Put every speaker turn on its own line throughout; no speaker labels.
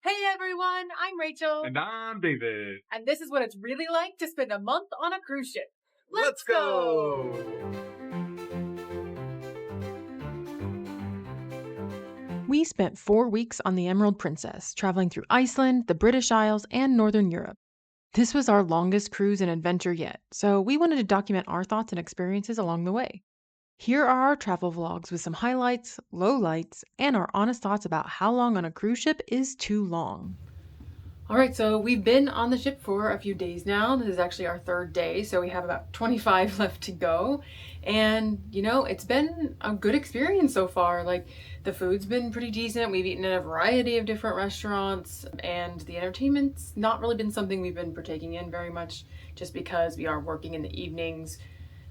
Hey everyone, I'm Rachel,
And I'm David.
and this is what it's really like to spend a month on a cruise ship.
Let's
Let's go!
go!
We spent 4 weeks on the Emerald Princess, traveling through Iceland, the British Isles, and Northern Europe. This was our longest cruise and adventure yet, so we wanted to document our thoughts and experiences along the way. Here are our travel vlogs with some highlights, lowlights, and our honest thoughts about how long on a cruise ship is too long.
All right, so we've been on the ship for a few days now. This is actually our third day, so we have about 25 left to go. And, it's been a good experience so far. Like, the food's been pretty decent. We've eaten at a variety of different restaurants, and the entertainment's not really been something we've been partaking in very much just because we are working in the evenings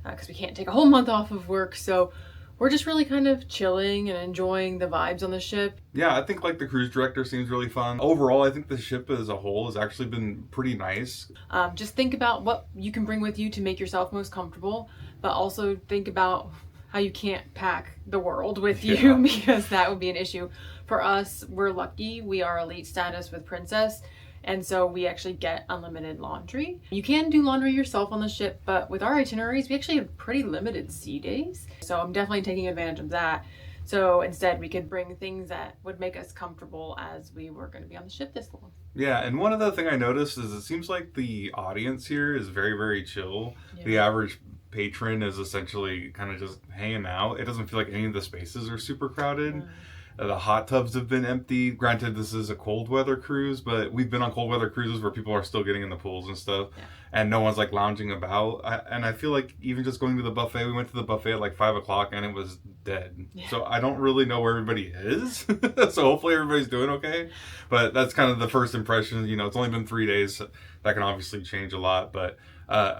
because we can't take a whole month off of work. So we're just really kind of chilling and enjoying the vibes on the ship.
Yeah, I think like the cruise director seems really fun. Overall, I think the ship as a whole has actually been pretty nice.
Just think about what you can bring with you to make yourself most comfortable, but also think about how you can't pack the world with you
Yeah.
because that would be an issue. For us, we're lucky. We are elite status with Princess, and so we actually get unlimited laundry. You can do laundry yourself on the ship, but with our itineraries, we actually have pretty limited sea days. So I'm definitely taking advantage of that. So instead, we could bring things that would make us comfortable as we were going to be on the ship this long.
Yeah, and one other thing I noticed is it seems like the audience here is very, very chill.
Yeah.
The average patron is essentially kind of just hanging out. It doesn't feel like any of the spaces are super crowded. The hot tubs have been empty. Granted, this is a cold weather cruise, but we've been on cold weather cruises where people are still getting in the pools and stuff,
Yeah.
and no one's like lounging about. And I feel like even just going to the buffet, we went to the buffet at like 5 o'clock and it was dead.
Yeah.
So I don't really know where everybody is. So hopefully everybody's doing okay. But that's kind of the first impression. It's only been 3 days. So that can obviously change a lot. But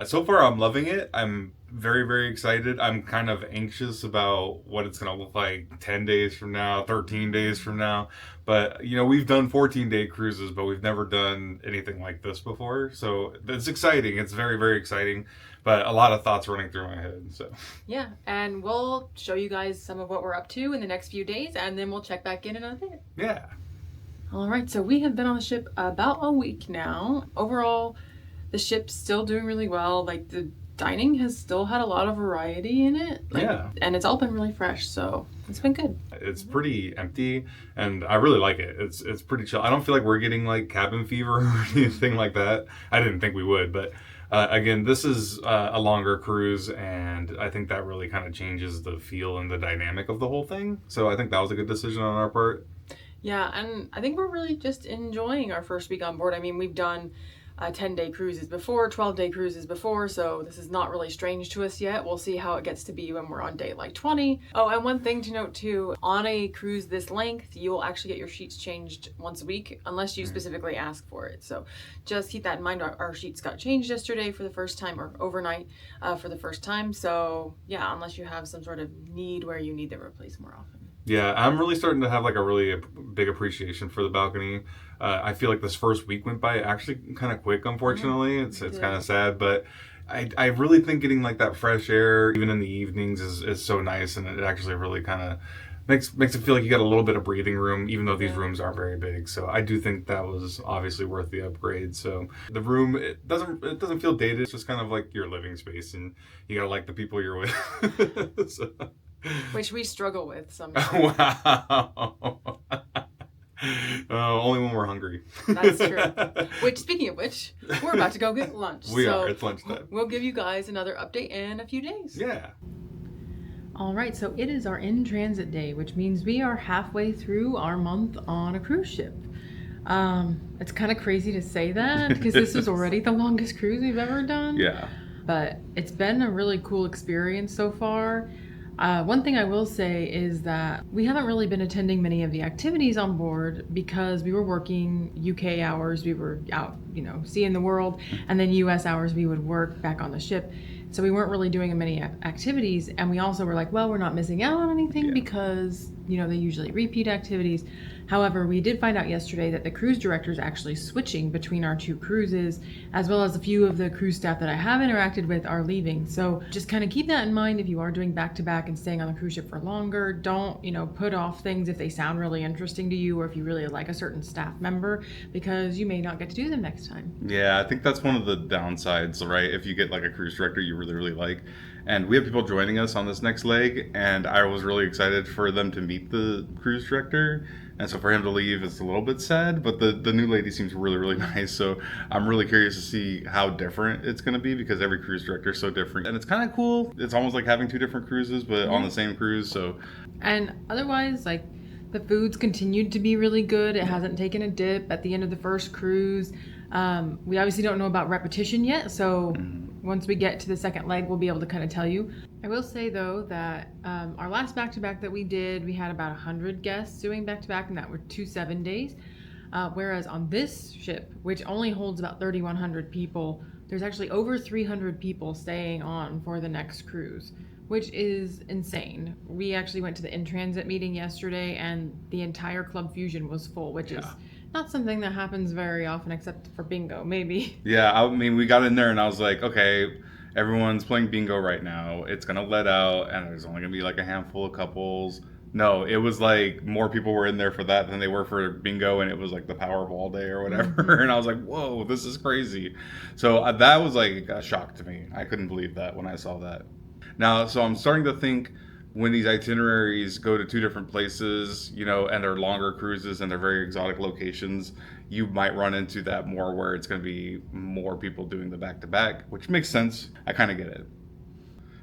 so far I'm loving it. I'm very, very excited. I'm kind of anxious about what it's going to look like 10 days from now, 13 days from now. But, we've done 14-day cruises, but we've never done anything like this before. So it's exciting. It's very, very exciting. But a lot of thoughts running through my head. So
Yeah, and we'll show you guys some of what we're up to in the next few days, and then we'll check back in a bit.
yeah.
All right, so we have been on the ship about a week now. Overall, the ship's still doing really well. Like, the dining has still had a lot of variety in it.
Yeah.
And it's all been really fresh, so it's been good.
It's pretty empty, and I really like it. It's pretty chill. I don't feel like we're getting like cabin fever or anything like that. I didn't think we would, but again, this is a longer cruise, and I think that really kind of changes the feel and the dynamic of the whole thing. So I think that was a good decision on our part.
Yeah, and I think we're really just enjoying our first week on board. I mean, we've done 10-day cruises before, 12-day cruises before, so this is not really strange to us yet. We'll see how it gets to be when we're on day like 20. Oh, and one thing to note too, on a cruise this length, you'll actually get your sheets changed once a week unless you specifically ask for it. So just keep that in mind. Our sheets got changed yesterday for the first time, or overnight for the first time. So yeah, unless you have some sort of need where you need them replaced more often.
Yeah, I'm really starting to have like a really big appreciation for the balcony. I feel like this first week went by actually kind of quick, unfortunately. It's kind of sad, but I really think getting like that fresh air, even in the evenings, is so nice, and it actually really kind of makes it feel like you got a little bit of breathing room, even though these rooms aren't very big. So I do think that was obviously worth the upgrade. So the room, it doesn't feel dated. It's just kind of like your living space, and you gotta like the people you're with. So.
Which we struggle with sometimes.
Wow. Only when we're hungry.
That's true. Which, speaking of which, we're about to go get lunch.
We are. It's lunchtime.
We'll give you guys another update in a few days.
Yeah.
All right, so it is our in-transit day, which means we are halfway through our month on a cruise ship. It's kind of crazy to say that because this is already the longest cruise we've ever done.
Yeah.
But it's been a really cool experience so far. One thing I will say is that we haven't really been attending many of the activities on board because we were working UK hours, we were out, seeing the world, and then US hours we would work back on the ship.
So we weren't really doing many activities. And we also were like, well, we're not missing out on anything because, they usually repeat activities. However, we did find out yesterday that the cruise director is actually switching between our 2 cruises, as well as a few of the cruise staff that I have interacted with are leaving. So just kind of keep that in mind if you are doing back-to-back and staying on the cruise ship for longer. Don't, put off things if they sound really interesting to you or if you really like a certain staff member, because you may not get to do them next time.
Yeah, I think that's one of the downsides, right? If you get like a cruise director you really, really like. And we have people joining us on this next leg, and I was really excited for them to meet the cruise director. And so for him to leave is a little bit sad, but the new lady seems really, really nice. So I'm really curious to see how different it's going to be, because every cruise director is so different. And it's kind of cool. It's almost like having 2 different cruises, but on the same cruise. So,
and otherwise, like, the food's continued to be really good. It hasn't taken a dip at the end of the first cruise. We obviously don't know about repetition yet, so once we get to the second leg, we'll be able to kind of tell you. I will say, though, that our last back-to-back that we did, we had about 100 guests doing back-to-back, and that were 2 7-days. Whereas on this ship, which only holds about 3,100 people, there's actually over 300 people staying on for the next cruise, which is insane. We actually went to the in-transit meeting yesterday, and the entire Club Fusion was full, which is not something that happens very often, except for bingo, maybe.
Yeah, I mean, we got in there and I was like, okay, everyone's playing bingo right now. It's going to let out, and there's only going to be like a handful of couples. No, it was like more people were in there for that than they were for bingo, and it was like the Powerball day or whatever. And I was like, whoa, this is crazy. So that was like a shock to me. I couldn't believe that when I saw that. Now, so I'm starting to think, when these itineraries go to 2 different places, and they're longer cruises and they're very exotic locations, you might run into that more, where it's going to be more people doing the back-to-back, which makes sense. I kind of get it.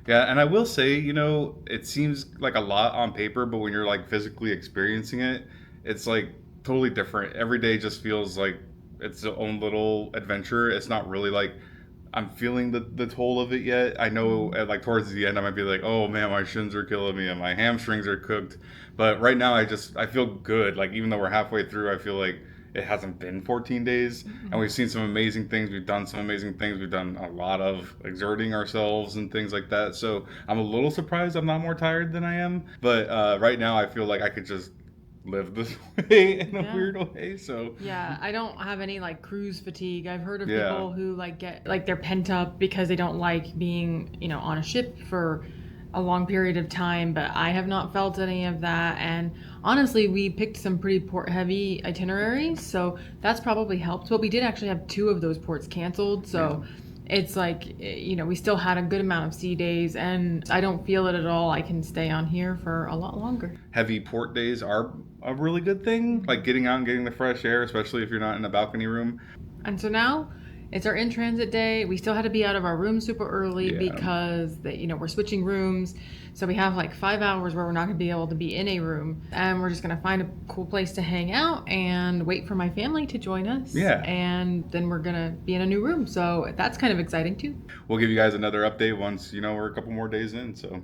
Yeah, and I will say, it seems like a lot on paper, but when you're like physically experiencing it, it's like totally different. Every day just feels like it's its own little adventure. It's not really like I'm feeling the toll of it yet. I know like towards the end I might be like, oh man, my shins are killing me and my hamstrings are cooked. But right now I feel good. Like, even though we're halfway through, I feel like it hasn't been 14 days. And we've seen some amazing things. We've done some amazing things. We've done a lot of exerting ourselves and things like that. So I'm a little surprised I'm not more tired than I am. But right now I feel like I could just live this way in a weird way. So
I don't have any like cruise fatigue. I've heard of people who get like they're pent up because they don't like being on a ship for a long period of time, but I have not felt any of that. And honestly, we picked some pretty port heavy itineraries, so that's probably helped. But we did actually have 2 of those ports canceled, so it's like, we still had a good amount of sea days, and I don't feel it at all. I can stay on here for a lot longer.
Heavy port days are a really good thing, like getting out and getting the fresh air, especially if you're not in a balcony room.
And so now it's our in-transit day. We still had to be out of our room super early because we're switching rooms. So we have like 5 hours where we're not going to be able to be in a room. And we're just going to find a cool place to hang out and wait for my family to join us.
Yeah.
And then we're going to be in a new room. So that's kind of exciting too.
We'll give you guys another update once, we're a couple more days in. So.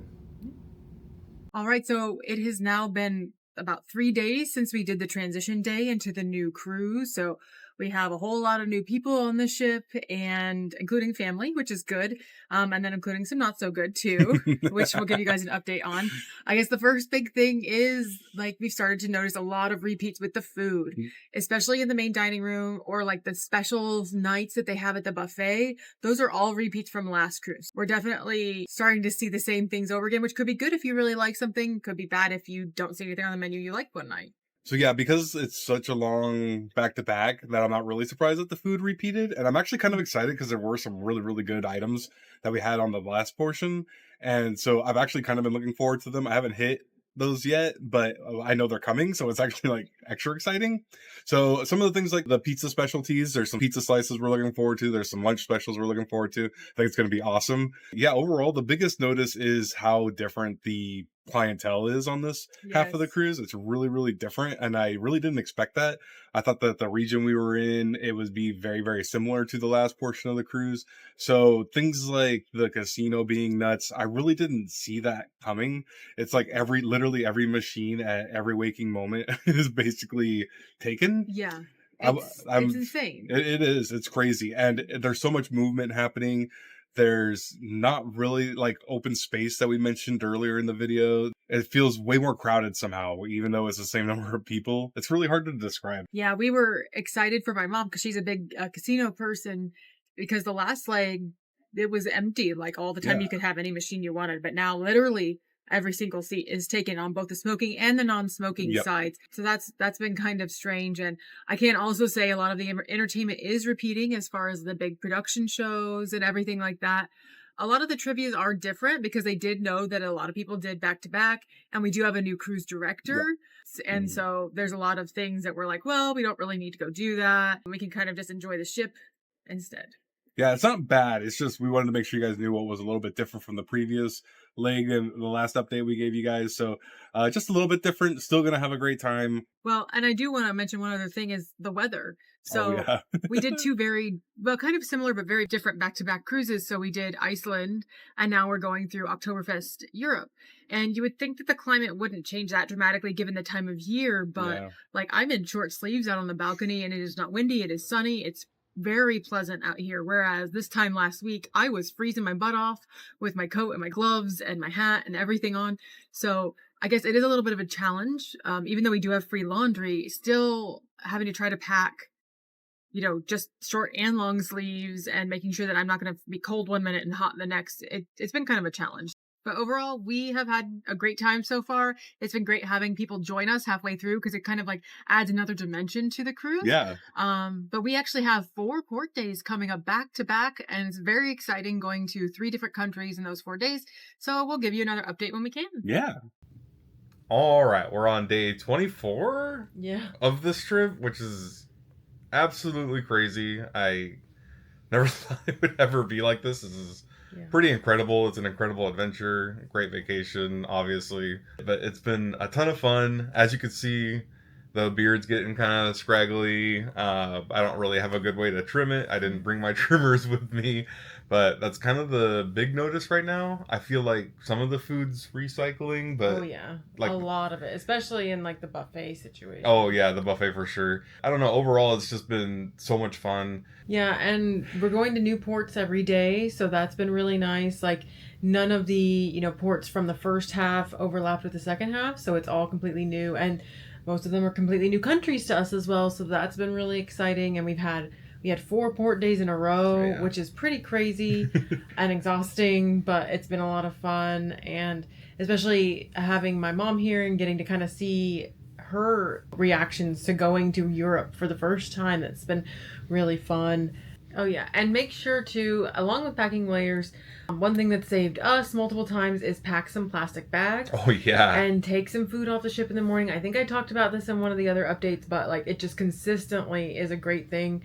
All right. So it has now been about 3 days since we did the transition day into the new cruise. So we have a whole lot of new people on the ship, and including family, which is good. And then including some not so good too, which we'll give you guys an update on. I guess the first big thing is like we've started to notice a lot of repeats with the food, especially in the main dining room, or like the special nights that they have at the buffet. Those are all repeats from last cruise. We're definitely starting to see the same things over again, which could be good if you really like something, could be bad if you don't see anything on the menu you like one night.
So yeah, because it's such a long back-to-back that I'm not really surprised that the food repeated. And I'm actually kind of excited because there were some really, really good items that we had on the last portion. And so I've actually kind of been looking forward to them. I haven't hit those yet, but I know they're coming, so it's actually like extra exciting. So some of the things like the pizza specialties, there's some pizza slices we're looking forward to. There's some lunch specials we're looking forward to. I think it's going to be awesome. Yeah, overall, the biggest notice is how different the clientele is on this half of the cruise. It's really, really different, and I really didn't expect that. I thought that the region we were in, it would be very, very similar to the last portion of the cruise. So things like the casino being nuts, I really didn't see that coming. It's like literally every machine at every waking moment is basically taken.
Yeah. It's insane.
It is. It's crazy. And there's so much movement happening. There's not really like open space that we mentioned earlier in the video. It feels way more crowded somehow, even though it's the same number of people. It's really hard to describe.
Yeah, we were excited for my mom because she's a big casino person because the last leg, it was empty like all the time.
Yeah.
You could have any machine you wanted, but now literally every single seat is taken on both the smoking and the non-smoking
Yep.
sides. So that's been kind of strange. And I can also say a lot of the entertainment is repeating as far as the big production shows and everything like that. A lot of the trivias are different because they did know that a lot of people did back to back, and we do have a new cruise director. And so there's a lot of things that we're like, well, we don't really need to go do that. We can kind of just enjoy the ship instead.
Yeah, it's not bad. It's just we wanted to make sure you guys knew what was a little bit different from the previous leg and the last update we gave you guys. So just a little bit different. Still going to have a great time.
Well, and I do want to mention one other thing is the weather. So
yeah.
we did two kind of similar, but very different back-to-back cruises. So we did Iceland, and now we're going through Oktoberfest Europe. And you would think that the climate wouldn't change that dramatically given the time of year. But like I'm in short sleeves out on the balcony, and it is not windy. It is sunny. It's very pleasant out here. Whereas this time last week, I was freezing my butt off with my coat and my gloves and my hat and everything on. So I guess it is a little bit of a challenge. Even though we do have free laundry, still having to try to pack, just short and long sleeves and making sure that I'm not going to be cold one minute and hot the next. It's been kind of a challenge. But overall, we have had a great time so far. It's been great having people join us halfway through because it kind of like adds another dimension to the cruise.
Yeah.
But we actually have 4 port days coming up back to back, and it's very exciting going to 3 different countries in those 4 days. So we'll give you another update when we can.
Yeah.
All right, we're on day 24 of this trip, which is absolutely crazy. I never thought it would ever be like this. This is pretty incredible. It's an incredible adventure, great vacation, obviously. But it's been a ton of fun. As you can see, the beard's getting kind of scraggly. I don't really have a good way to trim it. I didn't bring my trimmers with me. But that's kind of the big notice right now. I feel like some of the food's recycling, but
like a lot of it, especially in like the buffet situation.
Oh yeah, the buffet for sure. I don't know. Overall, it's just been so much fun.
Yeah, and we're going to new ports every day, so that's been really nice. Like none of the ports from the first half overlapped with the second half, so it's all completely new, and most of them are completely new countries to us as well. So that's been really exciting, and we had 4 port days in a row, which is pretty crazy and exhausting, but it's been a lot of fun. And especially having my mom here and getting to kind of see her reactions to going to Europe for the first time. It's been really fun. Oh yeah, and make sure to, along with packing layers, one thing that saved us multiple times is pack some plastic bags.
Oh yeah.
And take some food off the ship in the morning. I think I talked about this in one of the other updates, but like it just consistently is a great thing.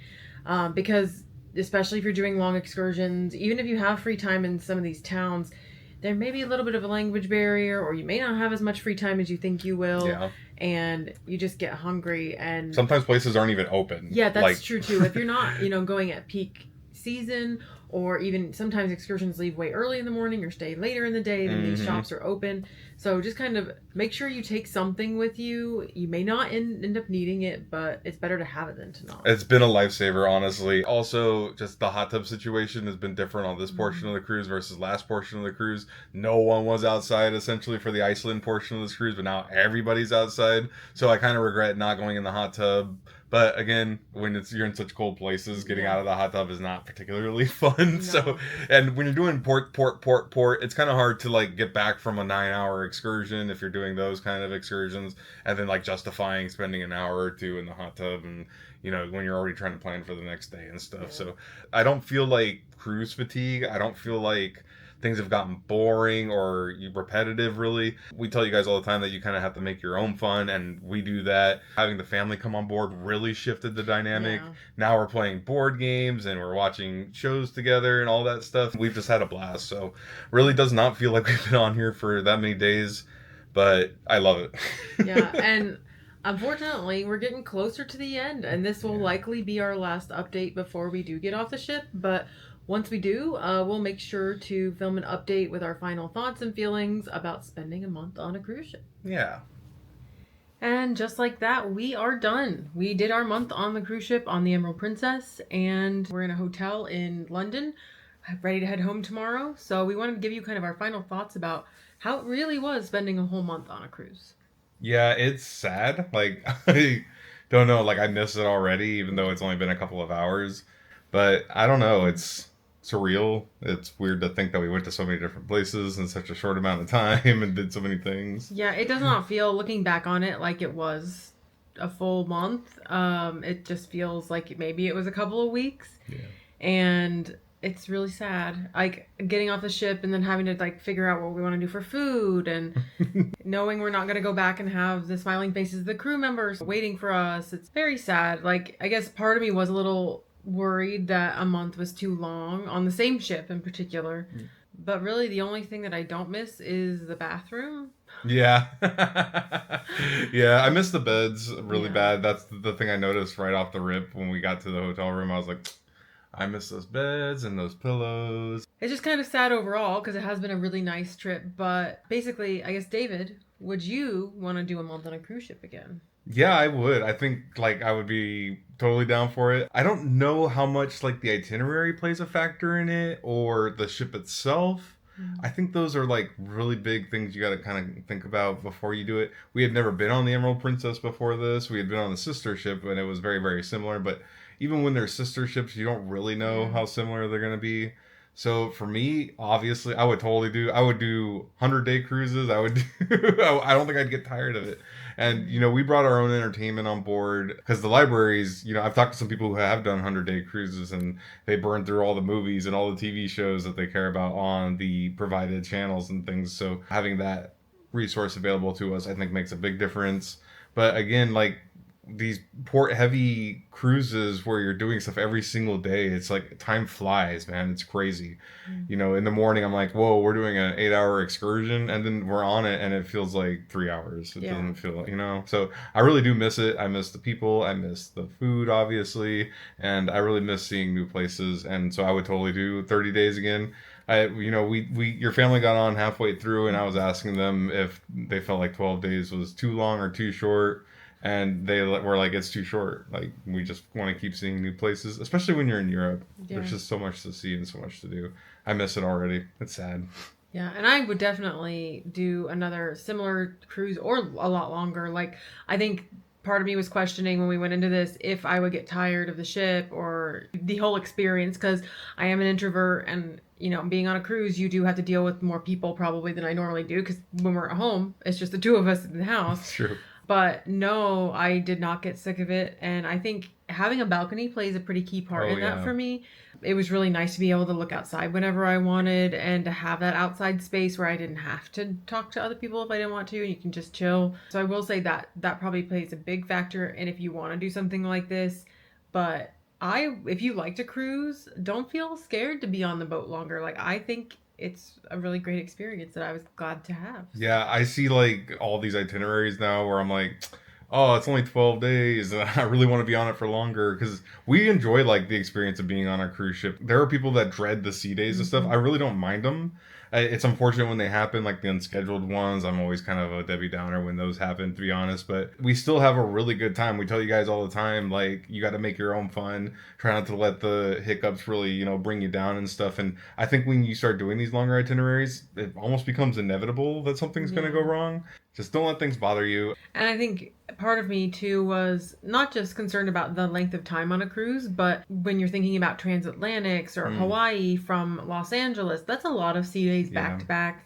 Because especially if you're doing long excursions, even if you have free time in some of these towns, there may be a little bit of a language barrier, or you may not have as much free time as you think you will, and you just get hungry. And
sometimes places aren't even open.
Yeah, that's true too. If you're not, going at peak season, or even sometimes excursions leave way early in the morning or stay later in the day, then these shops are open. So just kind of make sure you take something with you. You may not end up needing it, but it's better to have it than to not.
It's been a lifesaver, honestly. Also, just the hot tub situation has been different on this portion of the cruise versus last portion of the cruise. No one was outside, essentially, for the Iceland portion of this cruise, but now everybody's outside. So I kind of regret not going in the hot tub. But again, when you're in such cold places, getting out of the hot tub is not particularly fun. No. So, and when you're doing port, it's kind of hard to like get back from a 9-hour excursion if you're doing those kind of excursions, and then like justifying spending an hour or 2 in the hot tub, and when you're already trying to plan for the next day and stuff. So I don't feel like cruise fatigue. I don't feel like things have gotten boring or repetitive, really. We tell you guys all the time that you kind of have to make your own fun, and we do that. Having the family come on board really shifted the dynamic. Yeah. Now we're playing board games and we're watching shows together and all that stuff. We've just had a blast. So really does not feel like we've been on here for that many days, but I love it.
Yeah, and unfortunately, we're getting closer to the end, and this will likely be our last update before we do get off the ship, but once we do, we'll make sure to film an update with our final thoughts and feelings about spending a month on a cruise ship.
Yeah.
And just like that, we are done. We did our month on the cruise ship on the Emerald Princess, and we're in a hotel in London ready to head home tomorrow. So we wanted to give you kind of our final thoughts about how it really was spending a whole month on a cruise.
Yeah, it's sad. Like, I don't know. Like, I miss it already, even though it's only been a couple of hours. But I don't know. It's surreal. It's weird to think that we went to so many different places in such a short amount of time and did so many things.
Yeah, it does not feel, looking back on it, like it was a full month. It just feels like maybe it was a couple of weeks.
Yeah.
And it's really sad. Like getting off the ship and then having to like figure out what we want to do for food and knowing we're not going to go back and have the smiling faces of the crew members waiting for us. It's very sad. Like, I guess part of me was a little worried that a month was too long on the same ship in particular. But really, the only thing that I don't miss is the bathroom.
Yeah. Yeah, I miss the beds really bad. That's the thing I noticed right off the rip when we got to the hotel room. I was like, I miss those beds and those pillows.
It's just kind of sad overall because it has been a really nice trip. But basically, I guess, David, would you want to do a month on a cruise ship again?
Yeah, I would. I think like I would be totally down for it. I don't know how much like the itinerary plays a factor in it or the ship itself. I think those are like really big things you got to kind of think about before you do it. We had never been on the Emerald Princess before this. We had been on the sister ship and it was very, very similar. But even when they're sister ships, you don't really know how similar they're going to be. So for me, obviously, I would do 100-day cruises. I would I don't think I'd get tired of it. And, we brought our own entertainment on board because the libraries, I've talked to some people who have done 100-day cruises and they burn through all the movies and all the TV shows that they care about on the provided channels and things. So having that resource available to us, I think makes a big difference. But again, like, these port heavy cruises where you're doing stuff every single day, it's like time flies, man. It's crazy. In the morning I'm like, whoa, we're doing an 8-hour excursion, and then we're on it and it feels like 3 hours. It doesn't feel, so I really do miss it. I miss the people, I miss the food, obviously, and I really miss seeing new places. And so I would totally do 30 days again. Your family got on halfway through and I was asking them if they felt like 12 days was too long or too short. And they were like, it's too short. Like, we just want to keep seeing new places, especially when you're in Europe.
Yeah.
There's just so much to see and so much to do. I miss it already. It's sad.
Yeah, and I would definitely do another similar cruise or a lot longer. Like, I think part of me was questioning when we went into this if I would get tired of the ship or the whole experience, because I am an introvert and, being on a cruise, you do have to deal with more people probably than I normally do, because when we're at home, it's just the two of us in the house.
It's true.
But no, I did not get sick of it. And I think having a balcony plays a pretty key part in that for me. It was really nice to be able to look outside whenever I wanted and to have that outside space where I didn't have to talk to other people if I didn't want to, and you can just chill. So I will say that probably plays a big factor in if you want to do something like this. But if you like to cruise, don't feel scared to be on the boat longer. Like, I think it's a really great experience that I was glad to have.
Yeah, I see like all these itineraries now where I'm like, oh, it's only 12 days and I really want to be on it for longer, because we enjoy like the experience of being on a cruise ship. There are people that dread the sea days and stuff. I really don't mind them. It's unfortunate when they happen, like the unscheduled ones. I'm always kind of a Debbie Downer when those happen, to be honest. But we still have a really good time. We tell you guys all the time, like, you got to make your own fun. Try not to let the hiccups really, bring you down and stuff. And I think when you start doing these longer itineraries, it almost becomes inevitable that something's going to go wrong. Just don't let things bother you.
And I think part of me too was not just concerned about the length of time on a cruise, but when you're thinking about transatlantics or Hawaii from Los Angeles, that's a lot of sea days back to back.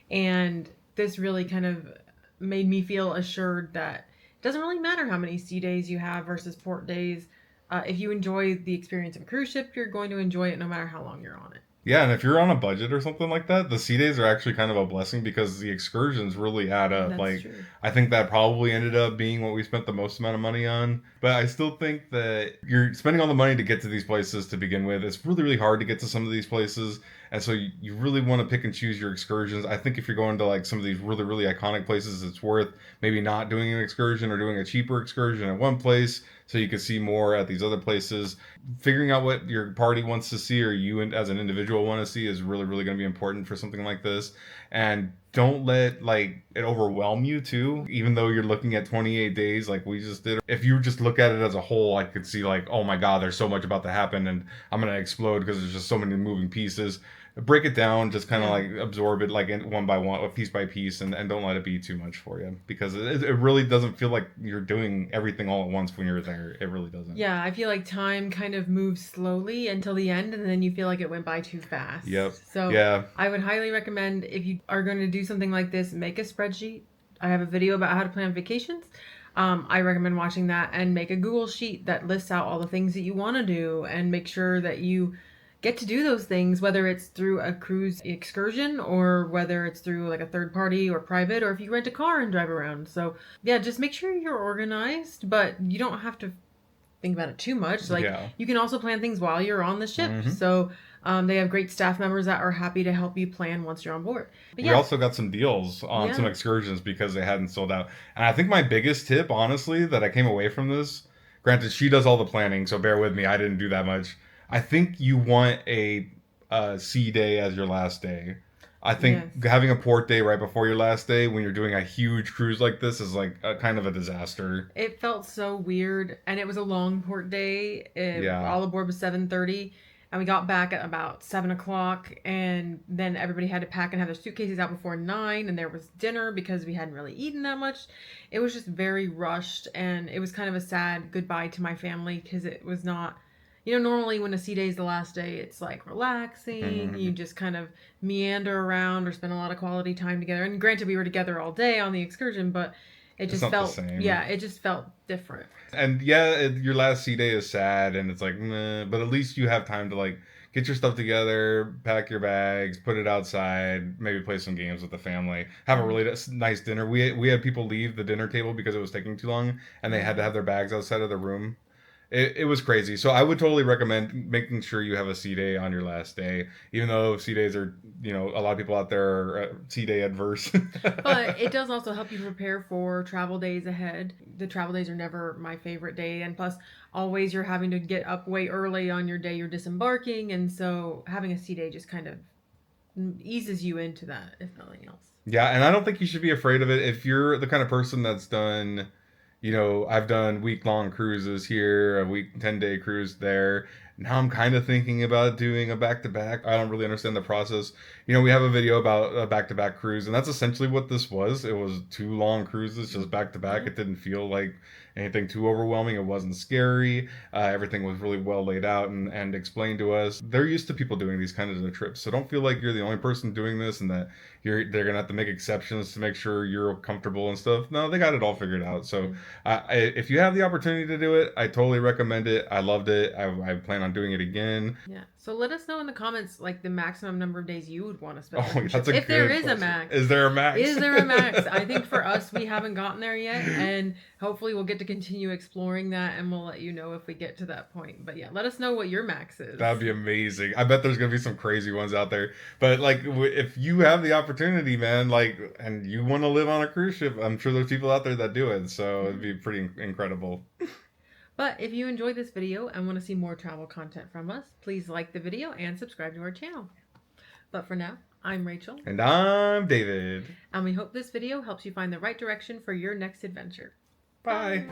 And this really kind of made me feel assured that it doesn't really matter how many sea days you have versus port days. If you enjoy the experience of a cruise ship, you're going to enjoy it no matter how long you're on it.
Yeah, and if you're on a budget or something like that, the sea days are actually kind of a blessing because the excursions really add up.
That's true.
I think that probably ended up being what we spent the most amount of money on. But I still think that you're spending all the money to get to these places to begin with. It's really, really hard to get to some of these places. And so you really want to pick and choose your excursions. I think if you're going to like some of these really, really iconic places, it's worth maybe not doing an excursion or doing a cheaper excursion at one place so you can see more at these other places. Figuring out what your party wants to see or you as an individual want to see is really, really going to be important for something like this. And don't let like it overwhelm you too, even though you're looking at 28 days like we just did. If you just look at it as a whole, I could see like, oh my god, there's so much about to happen and I'm gonna explode because there's just so many moving pieces. Break it down, just kind of like absorb it like one by one, piece by piece, and don't let it be too much for you, because it really doesn't feel like you're doing everything all at once when you're there. It really doesn't.
Yeah, I feel like time kind of moves slowly until the end, and then you feel like it went by too fast.
Yep.
So
Yeah.
I would highly recommend, if you are going to do something like this, make a spreadsheet. I have a video about how to plan vacations. I recommend watching that, and make a Google sheet that lists out all the things that you want to do, and make sure that you get to do those things, whether it's through a cruise excursion or whether it's through like a third party or private, or if you rent a car and drive around. So yeah, just make sure you're organized, but you don't have to think about it too much. Like you can also plan things while you're on the ship. So they have great staff members that are happy to help you plan once you're on board. But
we also got some deals on some excursions because they hadn't sold out. And I think my biggest tip, honestly, that I came away from this, granted she does all the planning, so bear with me, I didn't do that much. I think you want a sea day as your last day. I think having a port day right before your last day when you're doing a huge cruise like this is like a kind of a disaster.
It felt so weird, and it was a long port day. All aboard was 7:30, and we got back at about 7 o'clock, and then everybody had to pack and have their suitcases out before 9, and there was dinner because we hadn't really eaten that much. It was just very rushed, and it was kind of a sad goodbye to my family, because it was not... You know, normally when a sea day is the last day, it's like relaxing. You just kind of meander around or spend a lot of quality time together. And granted, we were together all day on the excursion, but it just felt... it just felt different.
And your last sea day is sad, and it's like, nah, but at least you have time to like get your stuff together, pack your bags, put it outside, maybe play some games with the family, have a really nice dinner. We had people leave the dinner table because it was taking too long, and they had to have their bags outside of the room. It was crazy. So I would totally recommend making sure you have a sea day on your last day, even though sea days are, a lot of people out there are sea day adverse.
But it does also help you prepare for travel days ahead. The travel days are never my favorite day. And plus, always you're having to get up way early on your day you're disembarking. And so having a sea day just kind of eases you into that, if nothing else.
Yeah, and I don't think you should be afraid of it. If you're the kind of person that's done... I've done week-long cruises here, a 10-day cruise there. Now I'm kind of thinking about doing a back-to-back. I don't really understand the process. We have a video about a back-to-back cruise, and that's essentially what this was. It was 2 long cruises, just back-to-back. It didn't feel like anything too overwhelming. It wasn't scary. Everything was really well laid out and explained to us. They're used to people doing these kinds of trips, so don't feel like you're the only person doing this and that they're gonna have to make exceptions to make sure you're comfortable and stuff. No, they got it all figured out. So if you have the opportunity to do it, I totally recommend it. I loved it. I plan on doing it again.
Yeah. So let us know in the comments like the maximum number of days you would want to spend.
Oh, that's a
if there is
question.
A max.
Is there a max?
Is there a max? I think for us we haven't gotten there yet, and hopefully we'll get to continue exploring that, and we'll let you know if we get to that point. But yeah, let us know what your max is.
That'd be amazing. I bet there's gonna be some crazy ones out there. But like, if you have the opportunity, man, like, and you want to live on a cruise ship, I'm sure there's people out there that do it. So it'd be pretty incredible.
But if you enjoyed this video and want to see more travel content from us, please like the video and subscribe to our channel. But for now, I'm Rachel.
And I'm David.
And we hope this video helps you find the right direction for your next adventure.
Bye.